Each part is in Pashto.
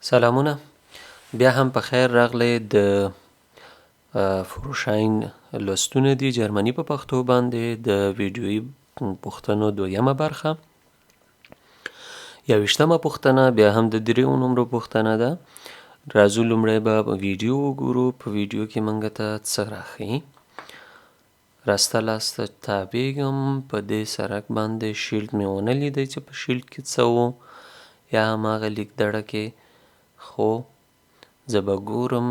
سلامونه، بیا هم په خیر راغلی. د فروشاین لوستونه دي جرمني په پښتو باندې د ویډیويي پوښتنو دویمه برخه. 21مه پوښتنه بیا هم د 3 نمرو پوښتنه ده. راځو لومړی به ویډیو وګورو. په ویډیو کې موږ ته څه راښیي. راسته لاسته تابېږم. په دې سرک باندې شیلډ مې ونه لیدی چې په شیلډ کې څه و یا هماغه لیک دړه کې، خو زه به ګورم،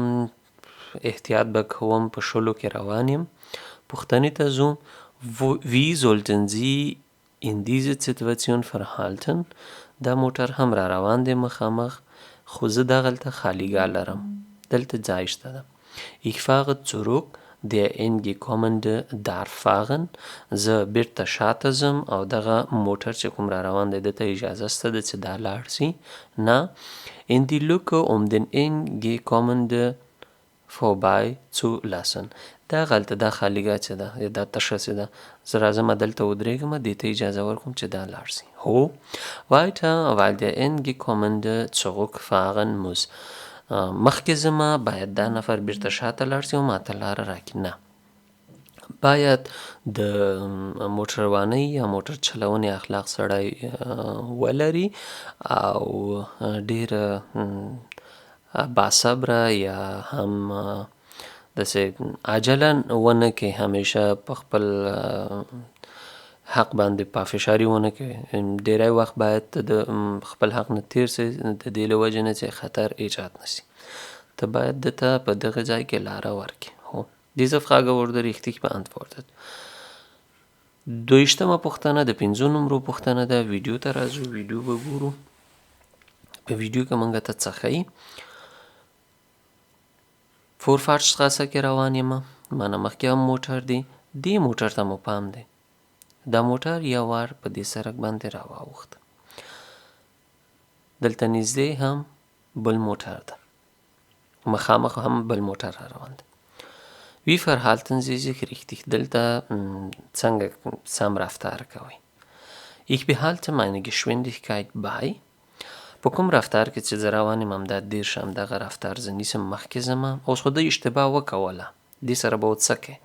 احتیاط به کوم. په 20 کې روان یم. پوښتنې ته ځو. Wie sollten Sie in dieser Situation verhalten؟ دا موټر هم را روان دی مخامخ، خو زه دغلته خالیګاه لرم. دلته ځای شته ده. Ich fahre zurück. Der entgekommene darf fahren. زه بیرته شاته ځم او دغه موټر چې کوم را روان دی دته اجازه شته ده چې دا لاړ شي. نه. In die Lücke den entgekommenen vorbei zu lassen. دا غلطه، دا خالیګاه چې ده، دا تشه چې ده، زه راځم دلته ودرېږم، دې ته اجازه ورکوم چې دا لاړ شي. هو. Weiter, weil der entgekommene zurückfahren muss. مخکې ځمه، باید دا نفر بیرته شاته لاړ شي او ماته لاره راکړي. نه. باید د موټروانۍ یا موټر چلونې اخلاق سړی ولري او ډېر باصبره یا هم داسې عجله ونه کې، همیشه په خپل حق باندې پافشاري ونه کې. ډیری وخت باید د خپل حق نه تیر سي، د دې له وجې نه چې خطر ایجاد نشي. ته باید دته په دغه ځای کې لاره ورکړي. هو. Diese Frage wurde richtig beantwortet. 22مه پوښتنه د 5 نمرو پوښتنه ده. ویډیو ته راځو، ویډیو به ګورو. په ویډیو کې موږ ته څه ښیي. Vorfahrtsstraße کې روان یم، مانه مخکې هم موټر دی. دې موټر ته مو پام دی. دا موټر یو وار په دې سرک باندې راواوښت. دلته نږدې هم بل موټر ده، مخامخ هم بل موټر را روان دی. Wie verhalten Sie sich richtig؟ دلته څنګه سم رفتار کوئ. Ich behalte meine Geschwindigkeit bei. په کوم رفتار کې چې زه روان یم همدا 10 همدغه رفتار زه نیسم، مخکې ځمه. اوس خو ده اشتباه وکوله، دې سره به څه کوې.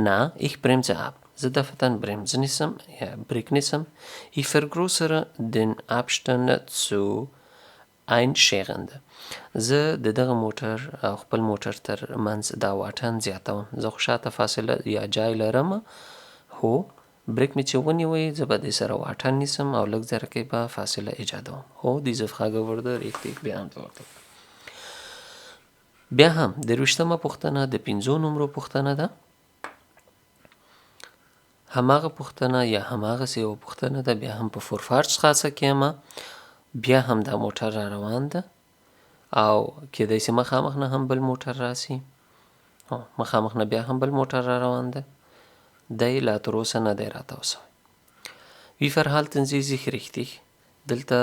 نه. Ich bremse ab. زه دفتن برمز نیسم یا بریک نیسم. Ich vergrößere den Abstand zu einschärende. زه د دغه موټر او خپل موټر تر منځ دا واټن زیاتوم. زه خو شاته فاصله یا جای لرم، هو بریک مې چې ونیوی زه به دې سره واټن نیسم او لږ زره کې به فاصله ایجادوم. هو. Diese Frage wurde richtig beantwortet. بیا هم 23مه پوښتنه د 5 نمرو پوښتنه ده. هماغه پوښتنه یا هماغسې یوه پوښتنه ده. بیا هم په Vorfahrtsstraße کې یم، بیا هم دا موټر را روان ده او کېدای شي مخامخ نه هم بل موټر راسي. مخامخ نه بیا هم بل موټر را روان ده. دی لا تر اوسه نه دی راته وسوی. Wie verhalten Sie sich richtig؟ دلته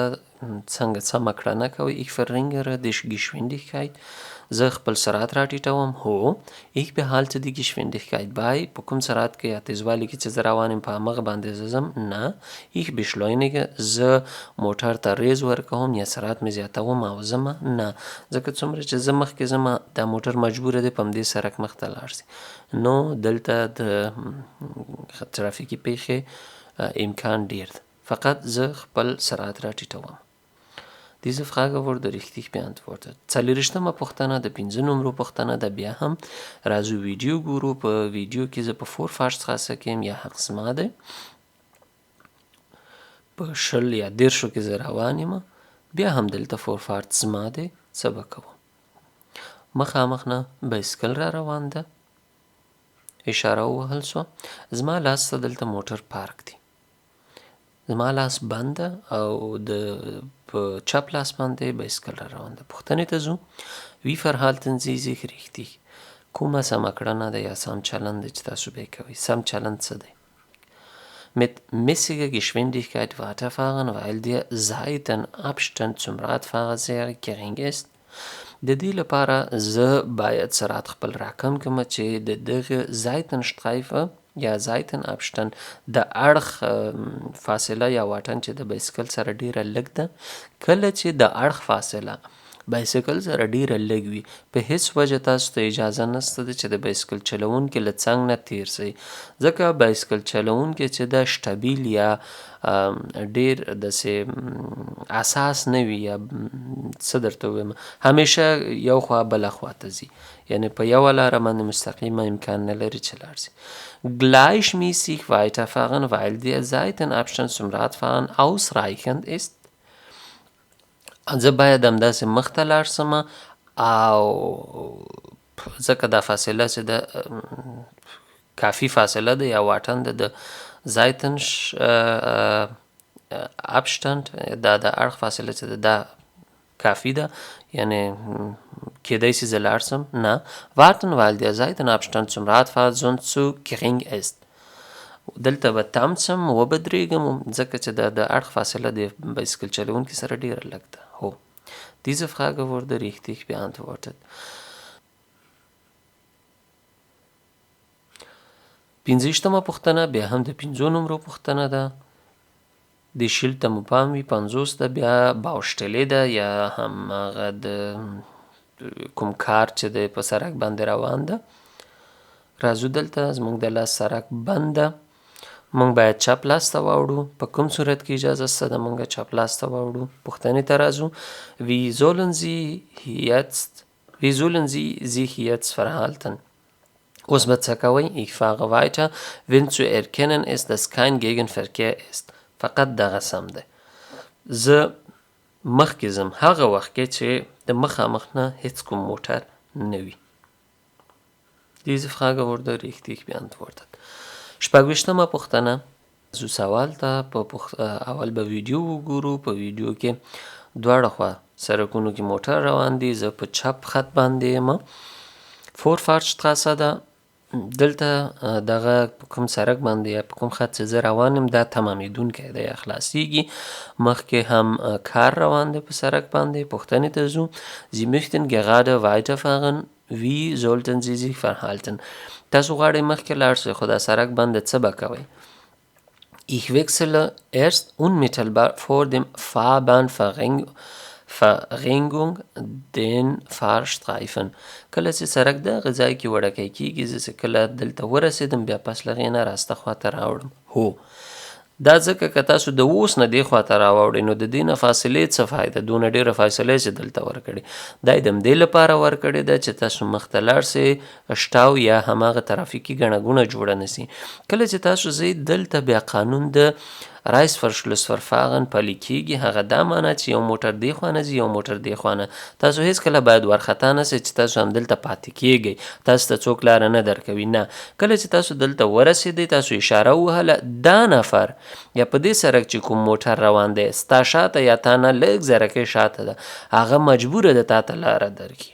څنګه سمه کړنه کوئ. Ich verringere die Geschwindigkeit. زه خپل سرعت راټیټوم. هو. Ich behalte die Geschwindigkeit bei. په کوم سرعت کې یا تیزوالي کې چې زه روان یم په همغه باندې زه ځم. نه. Ich beschleunige. زه موټر ته ریز ورکوم یا سرعت مې زیاتوم او ځمه. نه. ځکه څومره چې زه مخکې ځمه دا موټر مجبوره دی په همدې سرک مخ ته لاړ شي. نو دلته د ترافیکي پیښې امکان ډیر دی. فقط زه خپل سرعت راټیټوم. Diese Frage wurde richtig beantwortet. 24مه پوښتنه د 5 نمرو پوښتنه ده. بیا هم راځو ویډیو ګورو. په ویډیو کې زه په Vorfahrtsstraße کې یم یا حق زما دی. په 20 یا 10 کې زه روان یم. بیا هم دلته Vorfahrt زما دی. څه به کوم. مخامخ نه بایسکل را روان ده. اشاره ووهل سوه. زما لاس ته دلته موټر پارک دی. زما لاس بند او د په چپ لاس باندې بایسکل را روان ده. پوښتنې ته ځو. Wie verhalten Sie sich richtig؟ کومه سمه کړنه ده یا سم چلند دی چې تاسو به یې کوئ. سم چلند څه دی. Mit mäßiger Geschwindigkeit weiterfahren, weil der Seitenabstand zum Radfahrer sehr gering ist. د دې لپاره زه باید سرعت خپل راکم کړم چې د دغه Seitenstreife یا Seitenabstand د اړخ فاصله یا واټن چې د بایسکل سره ډیره لږ ده. کله چې د اړخ فاصله بایسکل سره ډیره لږ وي. په هیڅ وجه تاسو ته اجازه نشته ده چې د بایسکل چلونکي له څنګ نه تیر شئ، ځکه بایسکل چلونکي چې د شټبیل یا ډیر داسې اساس نه وي یا څه درته ووایم، همیشه یو خوا بله خوا ته ځي، یعنې په یوه لاره باندې مستقیمه امکان نه لري چې لاړ شي. Gleichmäßig weiterfahren, weil der Seitenabstand zum Radfahren ausreichend ist. زه باید همداسې مخته لاړ شم او ځکه دا فاصله چې ده کافي فاصله ده یا واټن ده د زایتن ابشتند، دا د اړخ فاصله چې ده دا کافی ده، یعنی کیدای شي زه لاړ شم. نه warten weil der Seitenabstand zum Radfahren sonst zu gering ist. دلته به تم شم وبدرېږم ځکه چې د اړخ فاصله د بایسکل چلونکي سره ډیره لږ ده. هو diese Frage wurde richtig beantwortet. 50مه پوښتنه بیا هم د 5 نمرو پوښتنه ده. د شیل ته مو پام وي 50 ده، بیا باوشټلې ده یا هم هغه د کوم کار چې د په سړک باندې روان ده. راځو دلته زموږ د لاس سړک بند ده، موږ باید چپ لاس ته واوړو. په کوم صورت کې اجازه شته ده موږ چپ لاس ته واوړو؟ پوښتنې ته راځو. Wie sollen Sie sich jetzt verhalten? اوس به څه کوئ؟ Ich fahre weiter, wenn zu erkennen ist, dass kein Gegenverkehr ist. فقط دغه سم ده. زه مخکې ځم هغه وخت کې چې د مخامخ نه هیڅ کوم موټر نه وي. Diese Frage wurde richtig beantwortet. 26مه پوښتنه. زو سوال ته اول به ویډیو وګورو. په ویډیو کې دواړه خوا سړکونو کې موټر روان دي. زه په چپ خط باندې یم. Vorfahrtstraße ده. دلته دغه کوم سړک باندې یا په کوم خط چې زه روان یم دا تمامیدونکی دی یا خلاصیږي. مخکې هم کار روان دی په سړک باندې. پوښتنې ته ځو. Sie möchten gerade weiterfahren. Wie sollten Sie sich verhalten? تاسو غواړئ مخکې لاړ شئ خو دا سړک باندې څه به کوئ؟ Ich wechsle erst unmittelbar vor dem Fahrbahnverringung den Fahrstreifen. کله چې سړک دغه ځای کې وړکی کېږي زه چې کله دلته ورسېدم بیا پس له هغې نه راسته خواته راوړم. هو دا ځکه که تاسو د اوس نه دې خواته راوړئ نو د دې نه فاصلې څه فایده؟ دونه ډېره فاصله چې دلته ورکړې دا یې د همدې لپاره ورکړې ده چې تاسو مخته لاړ سئ شټاو یا هماغه ترافیکي ګڼه ګوڼه جوړه نه سي. کله چې تاسو ځئ دلته بیا قانون د Reißverschlussverfahren پلی کېږي. هغه دا معنی چې یو موټر دې خوا نه ځي یو موټر دې خوا نه. تاسو هېڅکله باید وارخطا نه سئ چې تاسو همدلته پاتې کېږئ، تاسو ته څوک لاره نه درکوي. نه، کله چې تاسو دلته ورسېدئ تاسو اشاره ووهله دا نفر یا په دې سړک چې کوم موټر روان دی ستا شاته یا تا نه لږ ذرکۍ شاته ده هغه مجبوره ده تا ته لاره درکړي.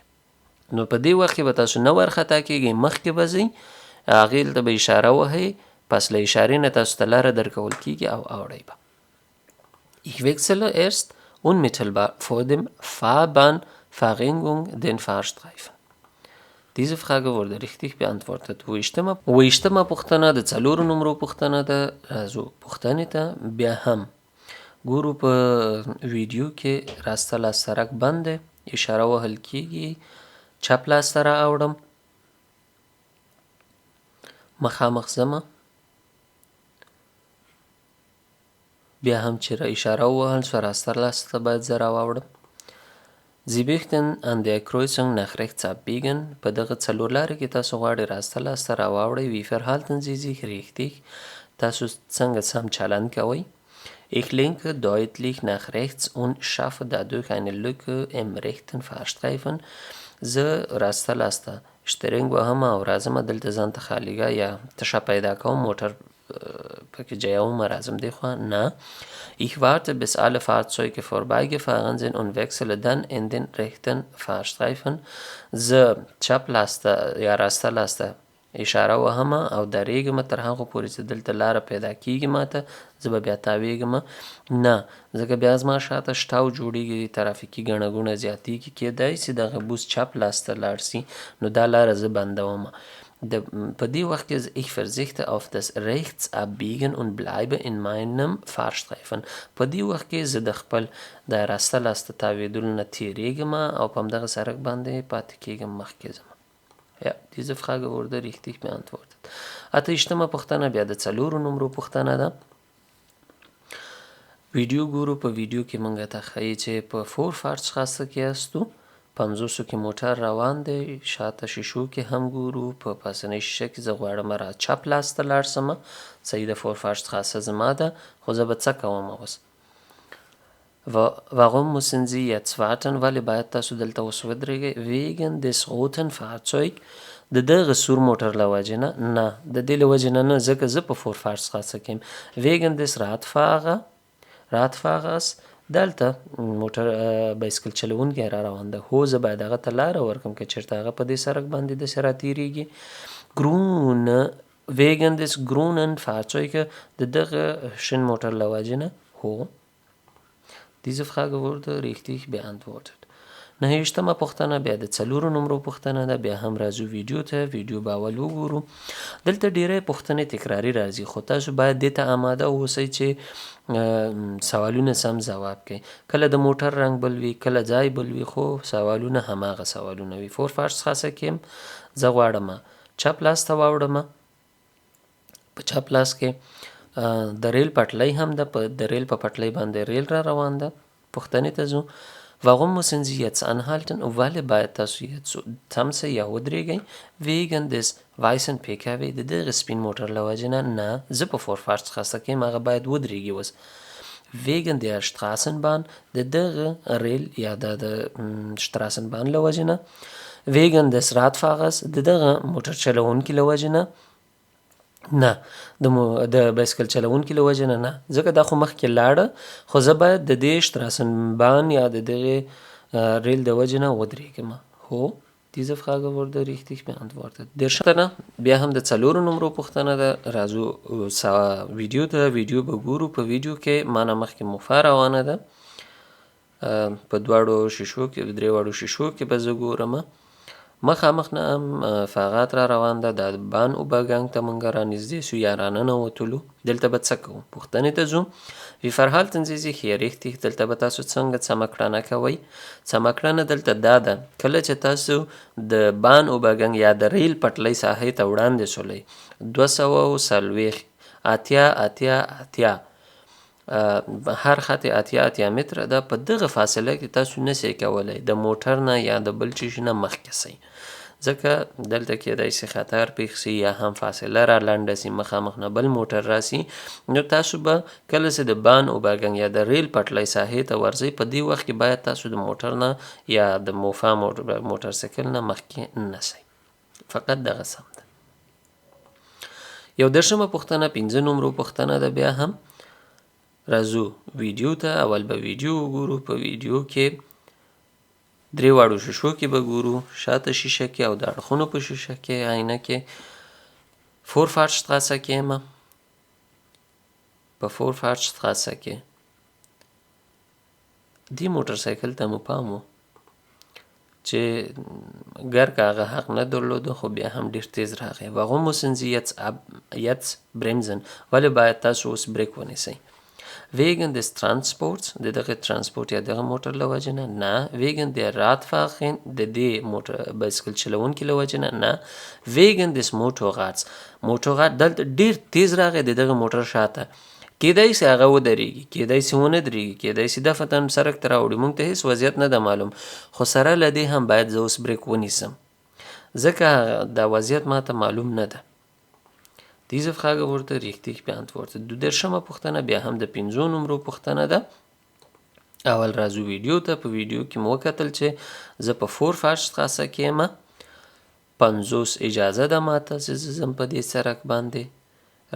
نو په دې وخت کې به تاسو نه وارخطا کېږئ، مخکې به ځئ، هغې ته به اشاره وهئ، پس له اشارې نه تاسو ته لاره درکول کېږي او اوړئ به. Ich wechsle erst unmittelbar vor dem Fahrbahnverringung den Fahrstreifen. Diese Frage wurde richtig beantwortet. اوویشتمه پوښتنه د 4 نمرو پوښتنه ده. راځو پوښتنې ته بیا هم ګورو. په ویډیو کې راسته لاس سړک بند دی، اشاره وهل کېږي، چپ لاس ته راوړم، مخامخ ځمه، بیا هم چې اشاره ووهل شوه راسته لاس ته باید زه راواوړم. Sie möchten an der Kreuzung nach rechts abbiegen. په دغه څلور لارې کې تاسو غواړئ راسته لاس ته راواوړئ. Wie verhalten Sie sich richtig? تاسو څنګه سم چلند کوئ؟ Ich lenke deutlich nach rechts und schaffe dadurch eine Lücke im rechten Fahrstreifen. زه راسته لاس ته شترنګ وهم او راځم دلته ځان ته خالیګاه یا تشه پیدا کوم، موټر پکې جایوم راځم دی خوا نه. Ich warte, bis alle Fahrzeuge vorbeigefahren sind und wechsle dann in den rechten Fahrstreifen. زه چپ لاس ته یا راسته لاس ته اشاره وهم او درېږم تر هغو پورې چې دلته لاره پیدا کېږي ماته، زه به بیا تاویږم نه، ځکه بیا زما شاته شټاو جوړېږي، ترافیکي ګڼه ګوڼه زیاتېږي، کېدای شي دغه بوس چپ لاس ته لاړ سي نو دا لاره زه بندوم. په دې وخت کې ich verzichte auf das Rechtsabbiegen und bleibe in meinem Fahrstreifen. په دې وخت کې زه د خپل د راسته لاسته تاوېدلو نه تېرېږم او په همدغه سړک باندې پاتې کېږم، مخکې ځم. Ja, diese Frage wurde richtig beantwortet. 88مه پوښتنه بیا د 4 نمرو پوښتنه ده. ویډیو ګورو. په ویډیو کې موږ ته ښایي چې په Vorfahrtsstraße کې یاستو، 50 کې موټر روان دی، شاته شیشو کې هم ګورو. په پاسنۍ شیشه کې زه غواړم را چپ لاس ته لاړ شم. صحیح د Vorfahrtsstraße زما ده، خو زه به څه کوم اوس؟ Warum müssen Sie jetzt warten? ولې باید تاسو دلته اوس ودرېږئ؟ Wegen des roten Fahrzeug. د دغه سور موټر له وجې نه؟ نه، د دې له وجې نه، ځکه زه په Vorfahrtsstraße کې یم. Wegen des Radfahrers. دلته موټر بایسکل چلوونکی را روان ده. هو زه باید هغه ته لاره ورکړم که چېرته هغه په دې سړک باندې داسې راتېرېږي. Wegen des grünen Fahrzeug. د دغه شین موټر له وجې نه؟ هو. Diese Frage wurde richtig beantwortet. 89مه پوښتنه بیا د 4 نمرو پوښتنه ده. بیا هم راځو ویډیو ته. ویډیو به اول وګورو. دلته ډیری پوښتنې تکراري راځي، خو تاسو باید دې ته آماده اوسئ چې سوالونه سم ځواب کړئ. کله د موټر رنګ بل وي، کله ځای بل وي، خو سوالونه هماغه سوالونه وي. Vorfahrtsstraße کې زه غواړم چپ لاس ته واوړم. په چپ لاس کې د ریل پټلۍ هم ده، د ریل په پټلۍ باندې ریل را روان ده. پوښتنې ته ځو. Warum müssen Sie jetzt anhalten? ولې باید تاسو تم سئ یا ودرېږئ؟ Wegen des weißen PKW. د دغه سپین موټر له وجې نه؟ نه، زه په Vorfahrtsstraße کې یم، هغه باید ودرېږي اوس. Wegen der Straßenbahn. د دغه ریل یا د Straßenbahn له وجې نه. Wegen des Radfahrers. د دغه موټر چلوونکي له وجې نه؟ نه، د بایسکل چلوونکي له وجې نه، ځکه دا خو مخکې لاړه، خو زه باید د دې Straßenbahn یا د دغې ریل د وجې نه ودرېږم. هو. Diese Frage wurde richtig beantwortet. 30 بیا هم د 4 نمرو پوښتنه ده. راځو ویډیو ته. ویډیو به ګورو. په ویډیو کې مانه مخکې موفا روانه ده. په 2 شیشو کې، 3 شیشو کې به زه ګورم. مخامخ نه هم فقط را روان ده. د بان اوبرګنګ ته موږ را نږدې سو یا راننوتلو. دلته به څه کوو؟ پوښتنې ته ځو. Wie verhalten Sie sich hier richtig؟ دلته به تاسو څنګه څمکړنه کوئ؟ څمکړنه دلته دا ده، کله چې تاسو د بان اوبرګنګ یا د ریل پټلۍ ساحې ته وړاندې شولئ، 240 80 هر خط 80 متره ده. په دغه فاصله کې تاسو نشئ کولی د موټر نه یا د بل چیز نه مخکې سئ، ځکه دلته کېدای سي خطر پېښ سي یا هم فاصله را لنډه سي، مخامخ نه بل موټر راسي. نو تاسو به کله چې د بان اوبرګنګ یا د ریل پټلۍ ساحې ته ورځئ، په دې وخت کې باید تاسو د موټر نه یا د موفا موټر سایکل نه مخکې نسئ. فقط دغه سم ده. 31مه پوښتنه 5 نمرو پوښتنه ده. بیا هم راځو ویډیو ته. اول به ویډیو وګورو. په ویډیو کې 3 شیشو کې به ګورو، شاته شیشه کې او د اړخونو په شیشه کې، آینه کې. Vorfahrtsstraße کې یم. په Vorfahrtsstraße کې دې موټر سایکل ته مو پام و چې ګر که هغه حق نه درلوده، خو بیا هم ډېر تیز راغی. Warum müssen Sie jetzt bremsen؟ ولې باید تاسو اوس بریک ونیسئ؟ Wegen des Transports. د دغه ترانسپورت یا دغه موټر له وجې نه؟ نه. Wegen der Radfahrerin. د دې موټر بایسکل چلوونکي له وجې نه؟ نه. Wegen des Motorrads. موټرغاټ دلته ډېر تیز راغی د دغه موټر شاته، کېدای سي هغه ودرېږي، کېدای سي ونه درېږي، کېدای سي دفتن سړک ته راوړي. موږ ته هېڅ وضعیت نه ده معلوم، خو سره له دې هم باید زه اوس بریک ونیسم، ځکه دا وضعیت ماته معلوم نه ده. Diese Frage wurde richtig beantwortet. 32مه پوښتنه بیا هم د 5 نمرو پوښتنه ده. اول راځو ویډیو ته. په ویډیو کې مو وکتل چې زه په Vorfahrtsstraße کې یم. 50 اجازه ده ماته چې زه ځم په دې سړک باندې.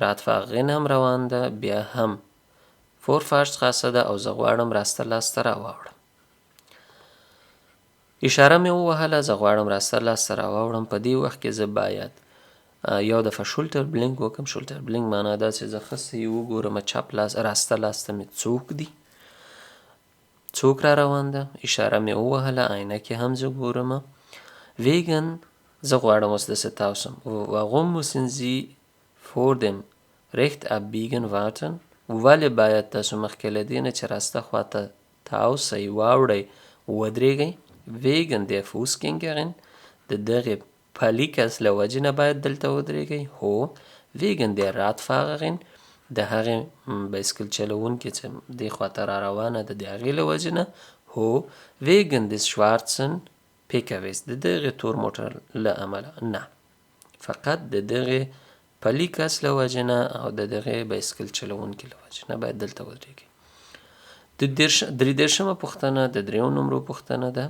Radfahrerin هم روان ده. بیا هم Vorfahrtsstraße ده او زه غواړم راسته لاسته راواوړم. اشاره مې ووهله، زه غواړم راسته لاسته راواوړم. په دې وخت کې زه باید یا دفعه شولټر بلینک وکم. شولټر بلینک معنا دا چې زه ښه صحیح وګورم چپ لاس راسته لاسته مې څوک دي، څوک را روان ده. اشاره مې ووهله، آینه کې هم زه ګورم. Wegen زه غواړم اوس داسې تاو سم. Warum müssen Sie vor dem recht abbiegen warten؟ ولې باید تاسو مخکې له دې نه چې راسته خواته تاو سئ واوړئ ودرېږئ؟ wegen der Fußgängerin د دغې پلي کس له وجې نه باید دلته ودرېږئ؟ هو. wegen der Radfahrerin د هغې بایسکل چلوونکې چې دې خواته را روانه ده د هغې له وجې نه؟ هو. wegen des schwarzen PKWs د دغې تور موټر له امله؟ نه، فقط د دغې پلي کس له وجې نه او د دغې بایسکل چلوونکي له وجې نه باید دلته ودرېږئ. درې دېرشمه پوښتنه د دریو نمرو پوښتنه ده.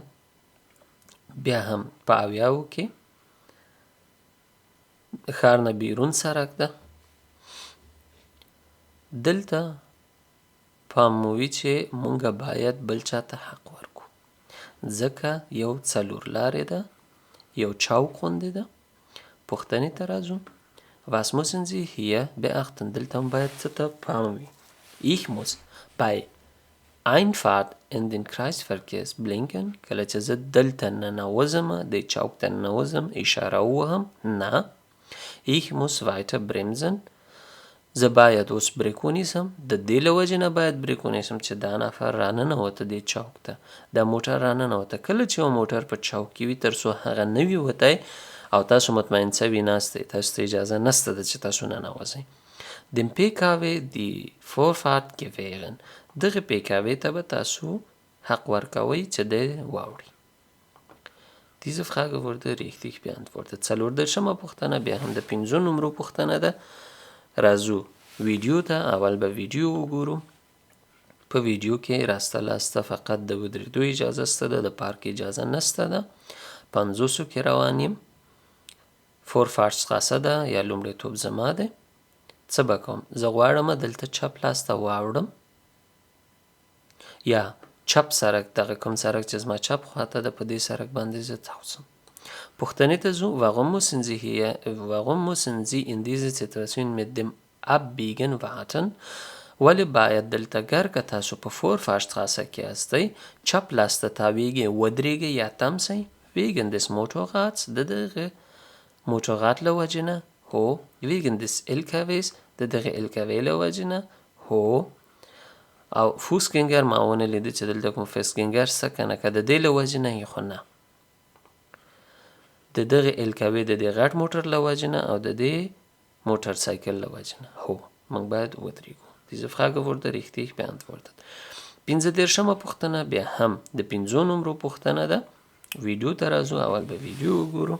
بیا هم په اویاوو کې ښار نه بیرون سړک ده. دلته پام مو وي چې مونږ باید بل چاته حق ورکو ځکه یو څلور لارې ده، یو چوک غوندې ده. پوښتنې ته راځو. Was müssen Sie hier beachten؟ دلته هم باید څه ته پام وي. Ich muss bei Einfahrt in den Kreisverkehrs blinken. کله چې زه دلته ننوځم د چوک ته ننوځم اشاره ووهم؟ نه. Ich muss weiter bremsen. زه باید اوس بریک ونیسم. د دې له وجې نه باید بریک ونیسم چې دا نفر راننوته دې چوک ته، دا موټر راننوته. کله چې یو موټر په چوک کې وي تر څو هغه نه وي وتی او تاسو مطمئن سوي ناست یئ، تاسو ته اجازه نشته ده چې تاسو ننوځئ. dem PKW die Vorfahrt gewähren. دغه PKW ته به تاسو حق ورکوئ چې دی واوړي. Diese Frage wurde richtig beantwortet. څلور دېرشمه پوښتنه بیا هم د 5 نمرو پوښتنه ده. راځو ویډیو ته. اول به ویډیو وګورو. په ویډیو کې راسته لاسته فقط د ودرېدو اجازه شته ده، د پارک اجازه نشته ده. 50 کې روان یم. Vorfahrtsstraße ده یا لومړیتوب زما دی. څه به کوم؟ زه غواړم دلته چپ لاس ته واوړم یا چپ سړک، دغه کوم سړک چې زما چپ خواته ده په دې سړک باندې زه تاوسم. پوښتنې ته ځو. Warum müssen Sie in dieser Situation mit dem Abbiegen warten؟ ولې باید دلته ګر که تاسو په Vorfahrstraße کې یاستئ چپ لاس ته تاویږئ ودرېږئ یا تم سئ؟ wegen des Motorrads د دغه موټرغات له وجې نه؟ هو. wegen des LKWs د دغه LKW له وجې نه؟ هو. او فوسګنګر ما ونه لیده چې دلته کوم فوسګنګر شته که نه، که د دې له وجې نه یې خو نه، د دغه LKW د دې غټ موټر له وجې نه او د دې موټر سایکل له وجې نه. هو، موږ باید ودرېږو. Diese Frage wurde richtig beantwortet. 15مه پوښتنه بیا هم د 5 نمرو پوښتنه ده. ویډیو ته راځو. اول به ویډیو وګورو.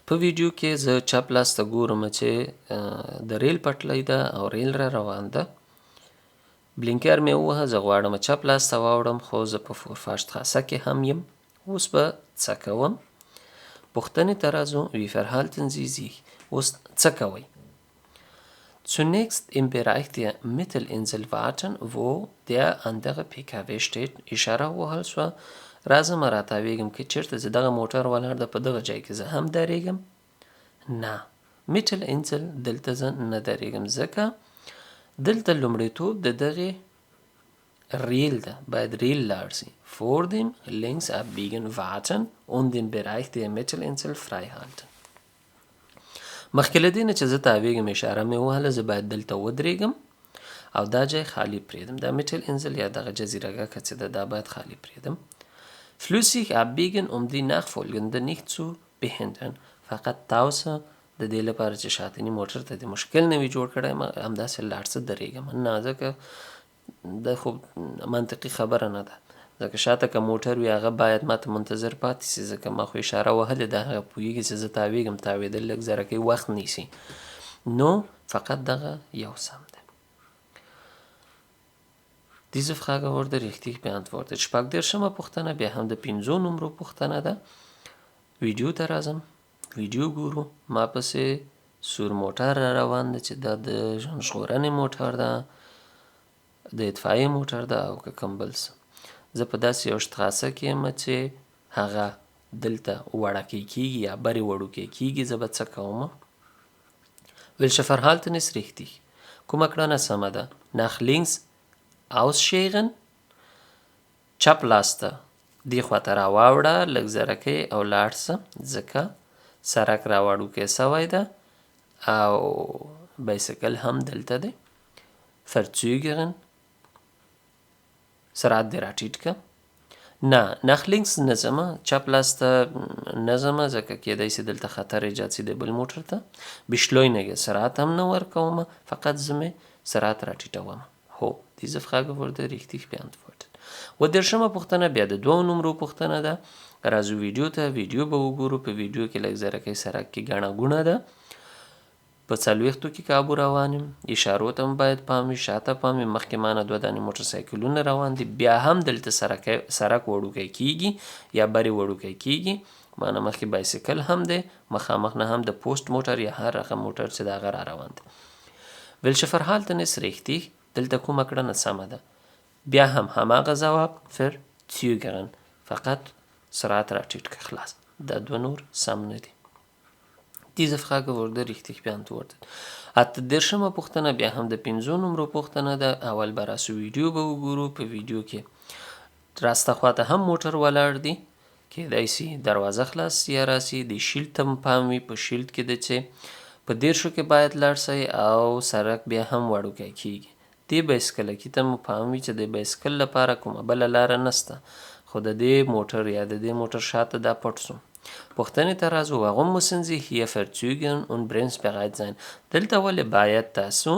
په ویډیو کې زه چپ لاس ته ګورم چې د ریل پټلۍ ده او ریل را روان ده. بلینکر مې ووهه. زه غواړم چپ لاس ته واوړم خو زه په Vorfahrstraße کې هم یم. اوس به څه کوم؟ پوښتنې ته راځو. Wie verhalten Sie sich؟ اوس څه کوئ؟ Zunächst im Bereich der Mittelinsel warten, wo der andere PKW steht. اشاره ووهل شوه. راځم راتاویږم که چېرته چې دغه موټر ولاړ ده په دغه ځای کې زه هم درېږم؟ نه. Mittelinsel دلته زه نه درېږم ځکه دلته لومړیتوب د دغې ریل ده، باید ریل لاړ شي. Vor dem links abbiegen warten und den Bereich der Mittelinsel frei halten. مخکې له دې نه چې زه تاویږم اشاره مې ووهله زه باید دلته ودرېږم او دا ځای خالي پرېږدم. دا Mittelinsel یا دغه جزیرهګه چې ده دا باید خالي پرېږدم. Flüssig abbiegen die Nachfolgende nicht zu behindern. فقط تاسو د دې لپاره چې شاتني موټر ته د مشکل نه وي جوړ کړی همداسې لاړ څه درېږم نه، ځکه دا خو منطقي خبره نه ده. ځکه شاته که موټر وي هغه باید ماته منتظر پاتې شي ځکه ما خو اشاره وهلې ده، هغه پوهېږي چې زه تاویږم. تاوېدل لږ ذره کوي وخت نیسي. نو فقط دغه یو سم ده. Diese Frage wurde richtig beantwortet. 16مه پوښتنه بیا هم د 5 نمرو پوښتنه ده. ویډیو ته راځم. ویډیو ګورو. ما پسې سور موټر را روان ده چې دا د ژغورنې موټر ده، د اطفایې موټر ده او که کوم بل څه. زه په داسې یو شتراسه کې یم چې هغه دلته وړکی کېږي یا برې وړوکی کېږي. زه به څه کوم؟ Welche Verhalten ist richtig؟ کومه کړنه سمه ده؟ Nach links ausscheren، چپ لاس ته دې خواته راواوړه لږ زرکۍ او لاړ شه ځکه سرک راوړوکی سوی ده او بایسکل هم دلته دی. verzögern سرعت دې راټیټ که. نه nach links نه ځمه، چپ لاس ته نه ځمه ځکه کیدای شي دلته خطر ایجاد شي د بل موټر ته. beschleunige سرعت هم نه ورکومه، فقط ځمې سرعت راټیټومه. هو diese Frage wurde richtig beantwortet. و دېرشمه پوښتنه بیا د دوو نمرو پوښتنه ده. راځو ویډیو ته، ویډیو به وګورو. په ویډیو کې لږ زرکۍ سرک کې ګڼه ګوڼه ده. په 40 کې کابو روان یم، اشارو ته هم باید پام وي، شاته پام وي. مخکې مانه 2 دانې موټرسایکلونه روان دي، بیا هم دلته سرک وړوکی کیږي یا برې وړوکی کیږي. مانه مخکې بایسکل هم دی، مخامخ نه هم د پوسټ موټر یا هر رقم موټر چې د هغه را روان دی. welche Verhalten ist richtig؟ دلته کومه کړنه سمه ده؟ بیا هم هماغه ځواب verzögern، فقط سرعت راټیټ که، خلاص. دا 2 نور سم نه دي. diese Frage wurde richtig beantwortet. اته دېرشمه پوښتنه بیا هم د 5 نمرو پوښتنه ده. اول به راسو ویډیو به وګورو. په ویډیو کې راسته خواته هم موټر ولاړ دي، کیدای شي دروازه خلاص یا راسي. د شیلډ ته پام وي، په شیلډ کې د چې په 10 کې باید لاړ شئ او سرک بیا هم وړوکی کیږي. دې بایسکلکي ته مو پام وي چې د بایسکل لپاره کومه بله لاره نشته، خو د دې موټر یا د دې موټر شاته دا پټ شو. پوښتنې ته راځو. warum müssen Sie hier verzögern und bremsbereit sein؟ دلته ولې باید تاسو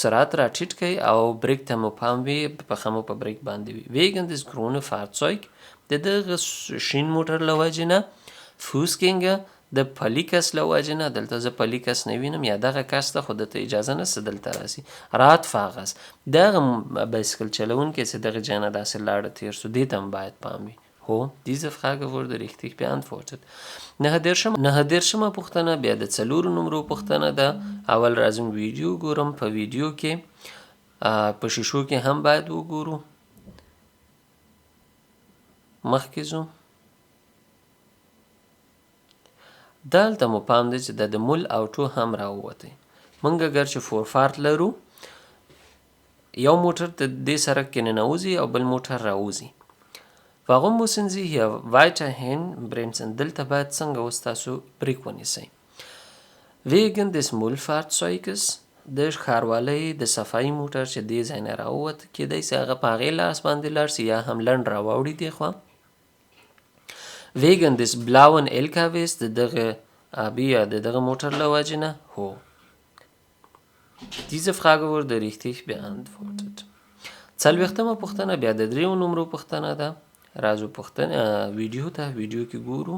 سرعت راټیټ کړئ او بریک ته مو پام وي، پښه مو په بریک باندې وي. wegen des grünen Fahrzeug د دغه شین موټر له وجې نه، fußgänger د پلي کس له وجې نه. دلته زه پلي کس نه وینم، یا دغه کس ته خو دته اجازه نشته دلته راسي. radfahrers دغه بایسکل چلونکی چې دغه ځای نه داسې لاړه تېر شو، دې ته هم باید پام وي. هو diese Frage wurde richtig beantwortet. 9 پوښتنه بیا د 4 نمرو پوښتنه ده. اول راځم ویډیو ګورم. په ویډیو کې په شیشو کې هم باید وګورو. مخکې ځو. دلته مو پام دی چې د مول اوټو هم راووتی. موږ اگر چې فورفارت لرو، یو موټر د دې سرک کې ننوځي او بل موټر راوځي. warum müssen Sie hier weiterhin bremsen؟ دلته باید څنګه اوس تاسو بریک ونیسئ. wegen des Müllfahrzeuges د ښاروالۍ د صفایي موټر چې دې ځای نه راووت، کیدای شي هغه په هغې لاس باندې لاړ شي یا هم لنډ راواوړي دې خوا. wegen des blauen LKWs د دغه آبي یا د دغه موټر له وجې نه. هو diese Frage wurde richtig beantwortet. 40مه پوښتنه بیا د 3 نمرو پوښتنه ده. راځو پوښتنه ویډیو ته. ویډیو کې ګورو.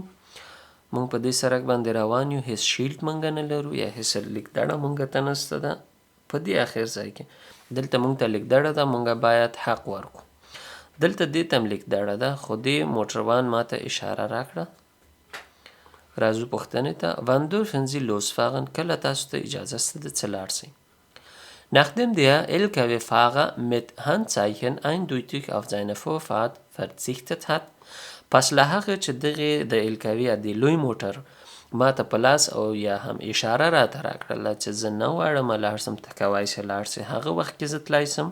مونږ په دې سرک باندې روان یو، هیڅ شیلډ مونږ نه لرو یا هیڅ لیکدړه مونږ ته نشته ده. په دې اخر ځای کې دلته مونږ ته لیکدړه ده، مونږ باید حق ورکو. دلته دې ته هم لیکدړه ده، خو دې موټروان ماته اشاره راکړه. راځو پوښتنې ته. wann dürfen Sie losfahren؟ کله تاسو ته اجازه شته د څه لاړ شئ. Nachdem der Lkw-Fahrer mit Handzeichen eindeutig auf seine Vorfahrt verzichtet hat، پس له هغه چې دغه د LKW یا د لوی موټر ما ته په لاس او یا هم اشاره راته راکړله چې زه نه غواړم لاړ شم، ته کوای شې لاړ شې، هغه وخت کې زه تلای شم.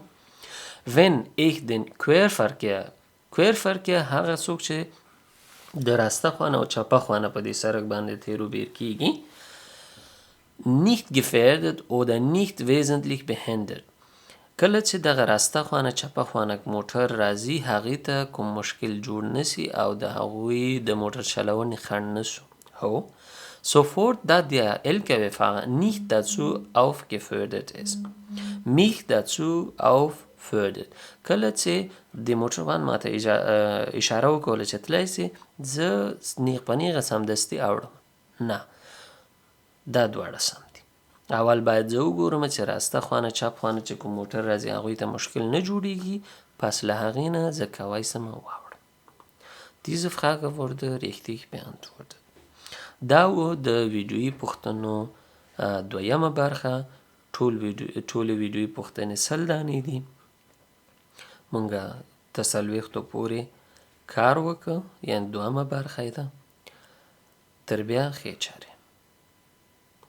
wenn ich den Querverkehr هغه څوک چې د راسته خوانه او چپه خوانه په دې سرک باندې تیرو بیر کیږي، nicht gefährdet oder nicht wesentlich behindert، کله چې دغه راسته خوانه چپه خوانه موټر راځي، هغې ته کوم مشکل جوړ نسی او د هغوی د موټر چلونې خنډ نشو. هو sofort da der Lkw-Fahrer nicht dazu aufgefordert ist، mich dazu aufordert، کله چې د موټروان ماته اشاره وکوله چې تلای سي، زه نیغ په نیغه سمدستي اوړم. نه، دا دواړه سم دي. اول باید زه وګورم چې راسته خوانه چپ خوانه چې کوم موټر راځي هغوی ته مشکل نه جوړیږي، پس له هغې نه زه کوای سم واوړم. diese Frage wurde richtig beantwortet. دا و د ویډیويي پوښتنو دویمه برخه. ټولې ویډیويي پوښتنې 100 دانې دي. مونږه تر 40 پورې کار وکړو، یعنې دویمه برخه یې ده. تر بیا ښې چارې.